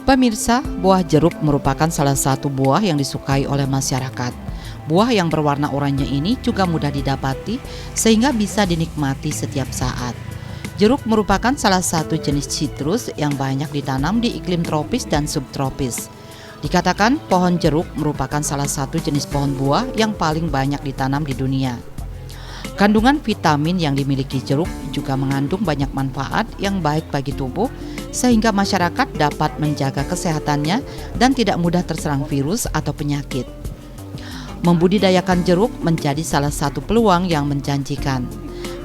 Pemirsa, buah jeruk merupakan salah satu buah yang disukai oleh masyarakat. Buah yang berwarna oranye ini juga mudah didapati sehingga bisa dinikmati setiap saat. Jeruk merupakan salah satu jenis sitrus yang banyak ditanam di iklim tropis dan subtropis. Dikatakan pohon jeruk merupakan salah satu jenis pohon buah yang paling banyak ditanam di dunia. Kandungan vitamin yang dimiliki jeruk juga mengandung banyak manfaat yang baik bagi tubuh, sehingga masyarakat dapat menjaga kesehatannya dan tidak mudah terserang virus atau penyakit. Membudidayakan jeruk menjadi salah satu peluang yang menjanjikan.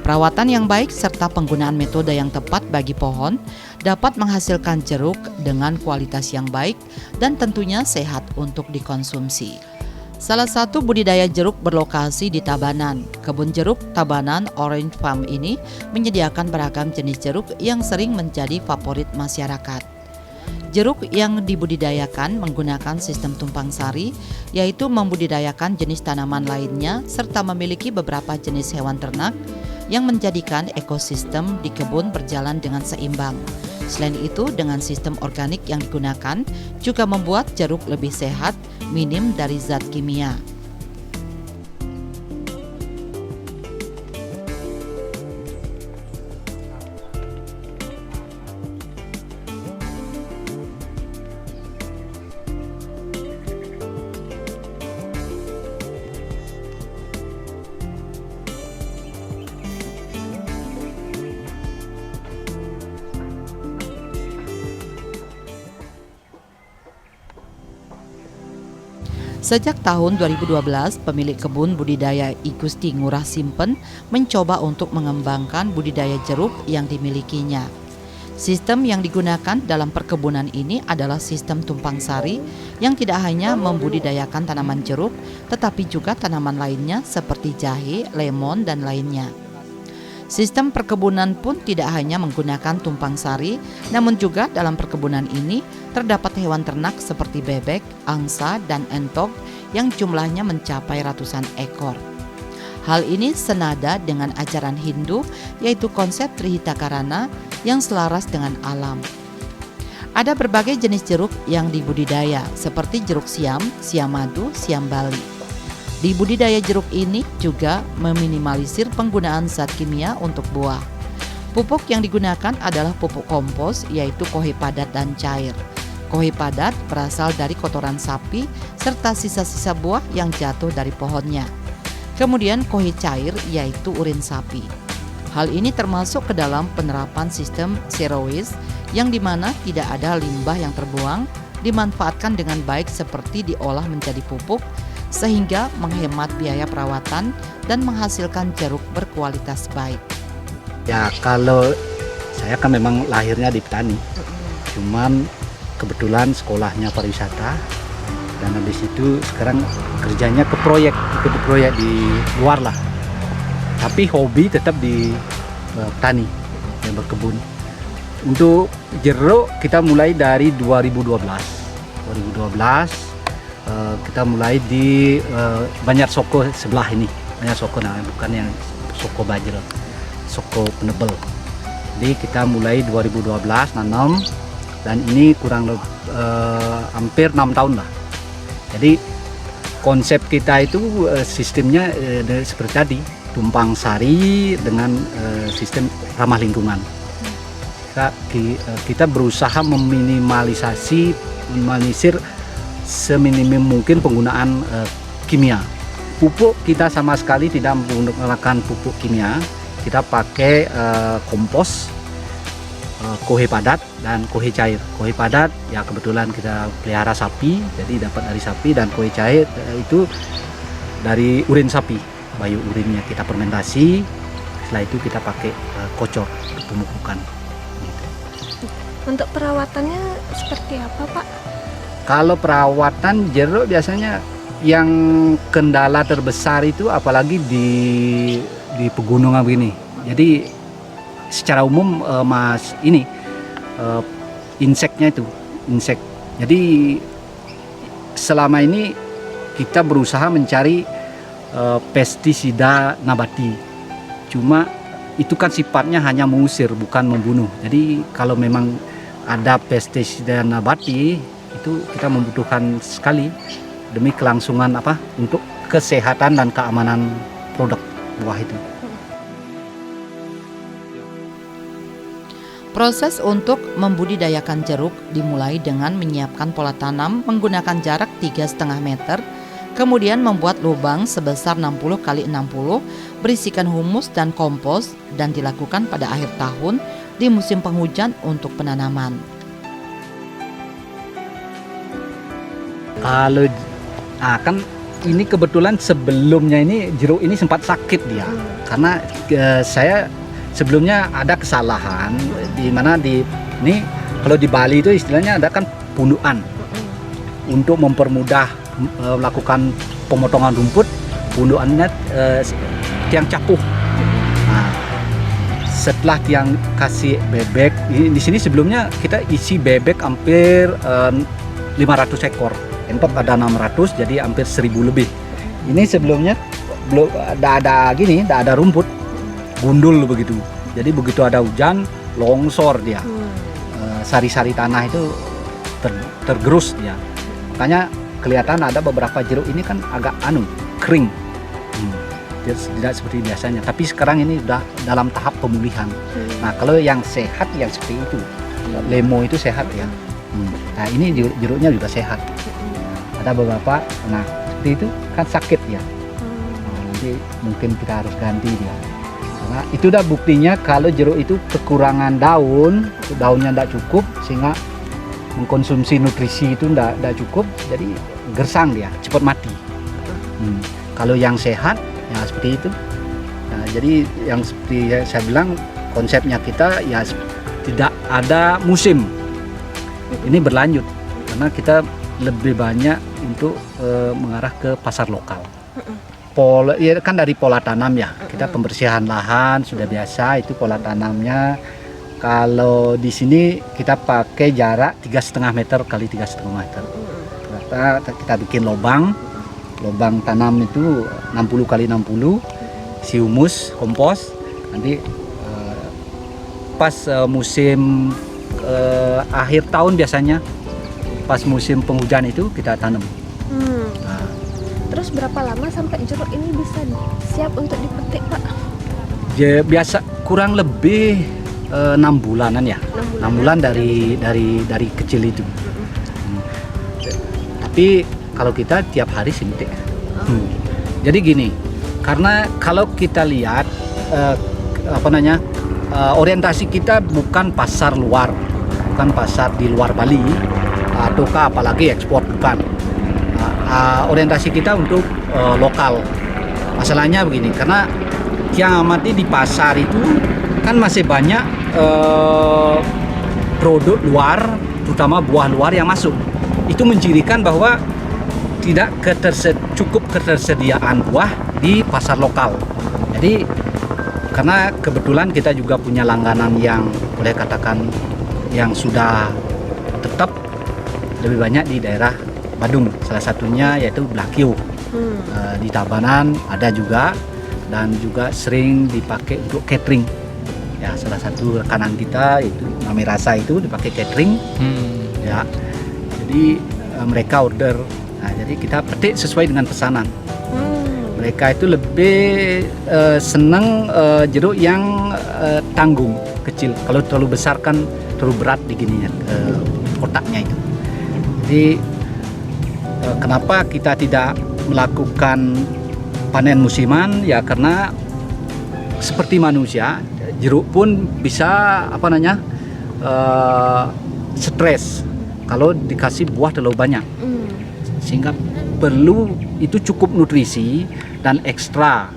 Perawatan yang baik serta penggunaan metode yang tepat bagi pohon dapat menghasilkan jeruk dengan kualitas yang baik dan tentunya sehat untuk dikonsumsi. Salah satu budidaya jeruk berlokasi di Tabanan. Kebun jeruk Tabanan Orange Farm ini menyediakan beragam jenis jeruk yang sering menjadi favorit masyarakat. Jeruk yang dibudidayakan menggunakan sistem tumpang sari, yaitu membudidayakan jenis tanaman lainnya serta memiliki beberapa jenis hewan ternak yang menjadikan ekosistem di kebun berjalan dengan seimbang. Selain itu, dengan sistem organik yang digunakan juga membuat jeruk lebih sehat, minim dari zat kimia. Sejak tahun 2012, pemilik kebun budidaya I Gusti Ngurah Simpen mencoba untuk mengembangkan budidaya jeruk yang dimilikinya. Sistem yang digunakan dalam perkebunan ini adalah sistem tumpang sari yang tidak hanya membudidayakan tanaman jeruk, tetapi juga tanaman lainnya seperti jahe, lemon, dan lainnya. Sistem perkebunan pun tidak hanya menggunakan tumpang sari, namun juga dalam perkebunan ini terdapat hewan ternak seperti bebek, angsa, dan entok yang jumlahnya mencapai ratusan ekor. Hal ini senada dengan ajaran Hindu, yaitu konsep Trihitakarana yang selaras dengan alam. Ada berbagai jenis jeruk yang dibudidaya, seperti jeruk siam, siam madu, siam bali. Di budidaya jeruk ini juga meminimalisir penggunaan zat kimia untuk buah. Pupuk yang digunakan adalah pupuk kompos, yaitu kohe padat dan cair. Kohe padat berasal dari kotoran sapi serta sisa-sisa buah yang jatuh dari pohonnya. Kemudian kohe cair yaitu urin sapi. Hal ini termasuk ke dalam penerapan sistem zero waste yang dimana tidak ada limbah yang terbuang, dimanfaatkan dengan baik seperti diolah menjadi pupuk, sehingga menghemat biaya perawatan dan menghasilkan jeruk berkualitas baik. Ya, kalau saya kan memang lahirnya di petani, cuman kebetulan sekolahnya pariwisata, dan habis itu sekarang kerjanya ikut proyek di luar lah. Tapi hobi tetap di petani, yang berkebun. Untuk jeruk kita mulai dari 2012. Kita mulai di Banjar Soko sebelah ini. Banjar Soko, nah bukan yang Soko Bajra, Soko penebel. Jadi kita mulai 2012 nanam, dan ini kurang lebih hampir 6 tahun lah. Jadi konsep kita itu sistemnya seperti tadi, tumpang sari dengan sistem ramah lingkungan. Kita berusaha meminimalisir seminimum mungkin penggunaan kimia. Pupuk kita sama sekali tidak menggunakan pupuk kimia. Kita pakai kompos, kohe padat, dan kohe cair. Kohe padat ya kebetulan kita pelihara sapi, jadi dapat dari sapi, dan kohe cair itu dari urin sapi. bayu urinnya kita fermentasi. Setelah itu kita pakai kocor untuk pemupukan. Gitu. Untuk perawatannya seperti apa, Pak? Kalau perawatan jeruk biasanya yang kendala terbesar itu apalagi di pegunungan begini. Jadi secara umum Mas ini inseknya itu insek. Jadi selama ini kita berusaha mencari pestisida nabati. Cuma itu kan sifatnya hanya mengusir bukan membunuh. Jadi kalau memang ada pestisida nabati itu kita membutuhkan sekali demi kelangsungan untuk kesehatan dan keamanan produk buah itu. Proses untuk membudidayakan jeruk dimulai dengan menyiapkan pola tanam menggunakan jarak 3,5 meter, kemudian membuat lubang sebesar 60 x 60, berisikan humus dan kompos, dan dilakukan pada akhir tahun di musim penghujan untuk penanaman. Kalau kan ini kebetulan sebelumnya ini jeruk ini sempat sakit dia, karena saya sebelumnya ada kesalahan di mana ini kalau di Bali itu istilahnya ada kan pundukan untuk mempermudah melakukan pemotongan rumput, pundukannya tiang capuh. Nah, setelah tiang kasih bebek di sini sebelumnya kita isi bebek hampir 500 ekor. Entok ada 600, jadi hampir 1000 lebih. Ini sebelumnya belum ada rumput, gundul begitu. Jadi begitu ada hujan, longsor dia. Sari-sari tanah itu tergerus dia. Makanya kelihatan ada beberapa jeruk ini kan agak kering. Tidak seperti biasanya. Tapi sekarang ini sudah dalam tahap pemulihan. Nah, kalau yang sehat yang seperti itu, lemo itu sehat ya. Nah, ini jeruknya juga sehat. Ada beberapa, nah seperti itu kan sakit ya. Jadi mungkin kita harus ganti dia. Karena itu udah buktinya kalau jeruk itu kekurangan daunnya tidak cukup sehingga mengkonsumsi nutrisi itu tidak cukup, jadi gersang dia, cepat mati. Kalau yang sehat ya seperti itu. Nah, jadi yang seperti saya bilang konsepnya kita ya tidak ada musim. Ini berlanjut karena kita lebih banyak untuk mengarah ke pasar lokal. Pola ya kan dari pola tanam ya. Kita pembersihan lahan sudah biasa, itu pola tanamnya. Kalau di sini kita pakai jarak 3,5 meter kali 3,5 meter. Kita bikin lubang tanam itu 60 kali 60, si humus, kompos. Nanti pas musim akhir tahun biasanya, pas musim penghujan itu kita tanam. Nah. Terus berapa lama sampai jeruk ini bisa siap untuk dipetik, Pak? Ya, biasa kurang lebih 6 bulanan ya. 6 bulan dari kecil itu. Tapi kalau kita tiap hari suntik. Jadi gini, karena kalau kita lihat orientasi kita bukan pasar luar, bukan pasar di luar Bali, ataukah apalagi ekspor, bukan. Orientasi kita untuk lokal. Masalahnya begini, karena yang amati di pasar itu kan masih banyak produk luar, terutama buah luar yang masuk. Itu mencirikan bahwa tidak cukup ketersediaan buah di pasar lokal. Jadi karena kebetulan kita juga punya langganan yang boleh katakan yang sudah tetap lebih banyak di daerah Badung, salah satunya yaitu Blakio. Di Tabanan ada juga, dan juga sering dipakai untuk catering. Ya, salah satu rekanan kita itu namanya Rasa itu dipakai catering. Ya, jadi mereka order. Nah, jadi kita petik sesuai dengan pesanan. Mereka itu lebih senang jeruk yang tanggung, kecil. Kalau terlalu besar kan terlalu berat digininya kotaknya itu. Jadi kenapa kita tidak melakukan panen musiman? Ya karena seperti manusia, jeruk pun bisa stres kalau dikasih buah terlalu banyak, sehingga perlu itu cukup nutrisi dan ekstra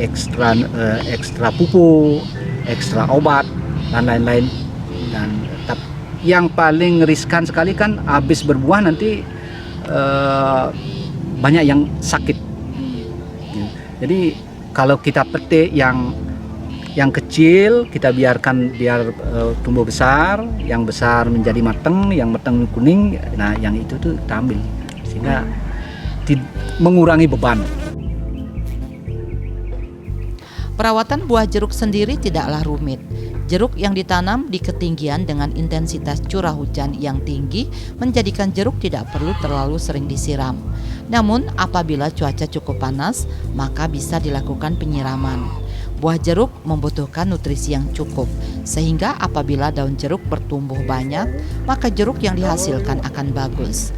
ekstra pupuk, ekstra obat dan lain-lain. Dan yang paling riskan sekali kan habis berbuah nanti banyak yang sakit. Jadi kalau kita petik yang kecil kita biarkan biar tumbuh besar, yang besar menjadi matang, yang matang kuning, nah yang itu tuh kita ambil sehingga mengurangi beban. Perawatan buah jeruk sendiri tidaklah rumit. Jeruk yang ditanam di ketinggian dengan intensitas curah hujan yang tinggi menjadikan jeruk tidak perlu terlalu sering disiram. Namun apabila cuaca cukup panas, maka bisa dilakukan penyiraman. Buah jeruk membutuhkan nutrisi yang cukup, sehingga apabila daun jeruk bertumbuh banyak, maka jeruk yang dihasilkan akan bagus.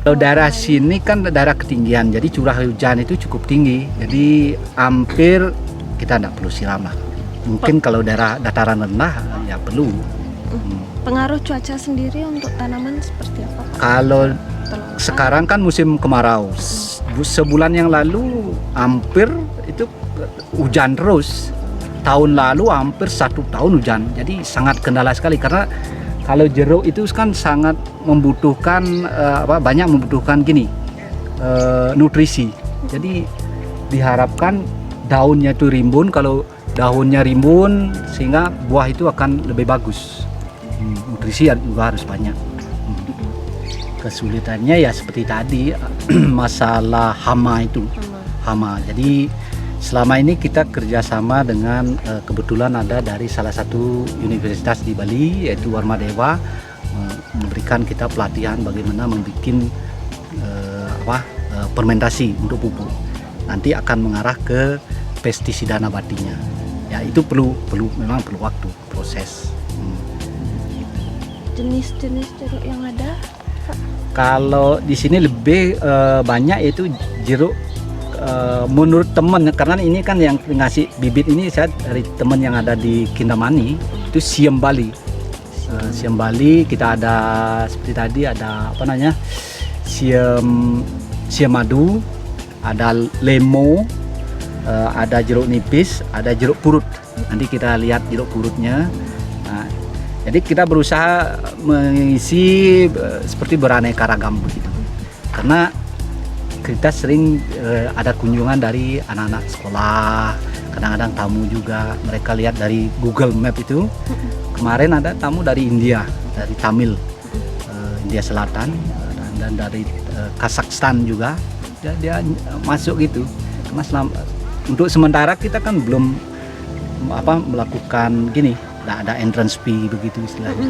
Kalau daerah sini kan daerah ketinggian, jadi curah hujan itu cukup tinggi, jadi hampir kita tidak perlu siram lah. Mungkin kalau daerah dataran rendah ya perlu. Pengaruh cuaca sendiri untuk tanaman seperti apa, Pak? Kalau sekarang kan musim kemarau, sebulan yang lalu hampir itu hujan terus. Tahun lalu hampir 1 tahun hujan, jadi sangat kendala sekali karena kalau jeruk itu kan sangat membutuhkan banyak membutuhkan nutrisi. Jadi diharapkan daunnya itu rimbun, kalau daunnya rimbun sehingga buah itu akan lebih bagus. Nutrisi juga harus banyak. Kesulitannya ya seperti tadi masalah hama itu. Hama. Jadi selama ini kita kerjasama dengan kebetulan ada dari salah satu universitas di Bali yaitu Warmadewa memberikan kita pelatihan bagaimana membuat fermentasi untuk pupuk. Nanti akan mengarah ke pestisida nabatinya. Ya itu memang perlu waktu proses. Jenis-jenis jeruk yang ada, Pak? Kalau di sini lebih banyak yaitu jeruk menurut teman, karena ini kan yang ngasih bibit ini saya dari teman yang ada di Kintamani, itu Siem Bali. Siem Bali kita ada seperti tadi ada Siem madu, ada lemo, ada jeruk nipis, ada jeruk purut. Nanti kita lihat jeruk purutnya. Nah, jadi kita berusaha mengisi seperti beraneka ragam begitu. Karena kita sering ada kunjungan dari anak-anak sekolah, kadang-kadang tamu juga. Mereka lihat dari Google Map itu. Kemarin ada tamu dari India, dari Tamil, India Selatan, dan dari Kazakhstan juga. Dia masuk gitu. Karena untuk sementara kita kan belum melakukan nggak ada entrance fee begitu istilahnya.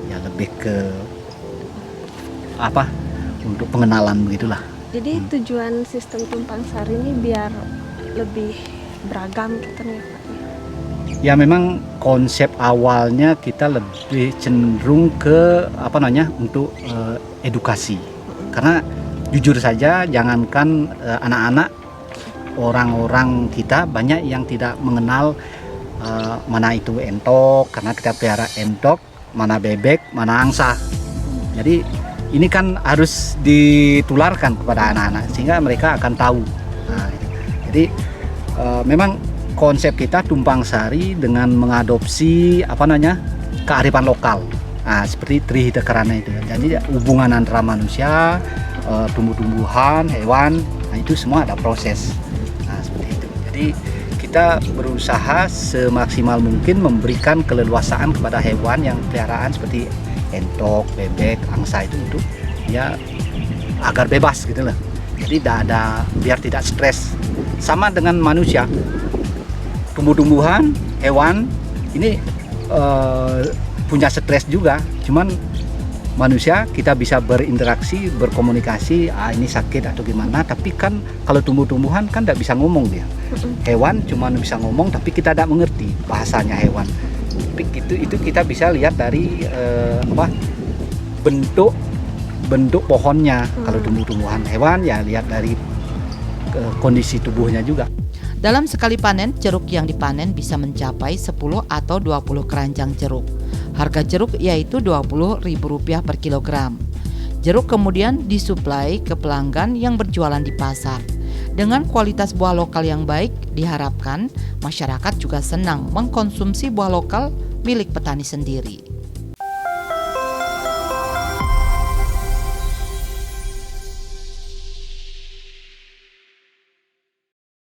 Ya lebih ke untuk pengenalan begitulah. Jadi tujuan sistem tumpang sari ini biar lebih beragam gitu nih, Pak. Ya memang konsep awalnya kita lebih cenderung ke untuk edukasi. Karena jujur saja jangankan anak-anak, orang-orang kita banyak yang tidak mengenal mana itu entok, karena kita pelihara entok, mana bebek, mana angsa. Jadi ini kan harus ditularkan kepada anak-anak sehingga mereka akan tahu. Nah, jadi memang konsep kita tumpang sari dengan mengadopsi kearifan lokal. Nah, seperti Trihita Karana itu. Jadi hubungan antara manusia, tumbuh-tumbuhan, hewan, nah itu semua ada proses. Nah, seperti itu. Jadi kita berusaha semaksimal mungkin memberikan keleluasaan kepada hewan yang peliharaan seperti entok, bebek, angsa itu untuk ya agar bebas gitu loh. Jadi biar tidak stres. Sama dengan manusia, tumbuh-tumbuhan, hewan ini punya stres juga. Cuman manusia kita bisa berinteraksi, berkomunikasi, ini sakit atau gimana. Tapi kan kalau tumbuh-tumbuhan kan tidak bisa ngomong dia. Hewan cuma bisa ngomong, tapi kita tidak mengerti bahasanya hewan. Itu kita bisa lihat dari bentuk pohonnya. Kalau tumbuh-tumbuhan, hewan ya lihat dari kondisi tubuhnya juga. Dalam sekali panen, jeruk yang dipanen bisa mencapai 10 atau 20 keranjang jeruk. Harga jeruk yaitu Rp20.000 per kilogram. Jeruk kemudian disuplai ke pelanggan yang berjualan di pasar. Dengan kualitas buah lokal yang baik, diharapkan masyarakat juga senang mengkonsumsi buah lokal milik petani sendiri.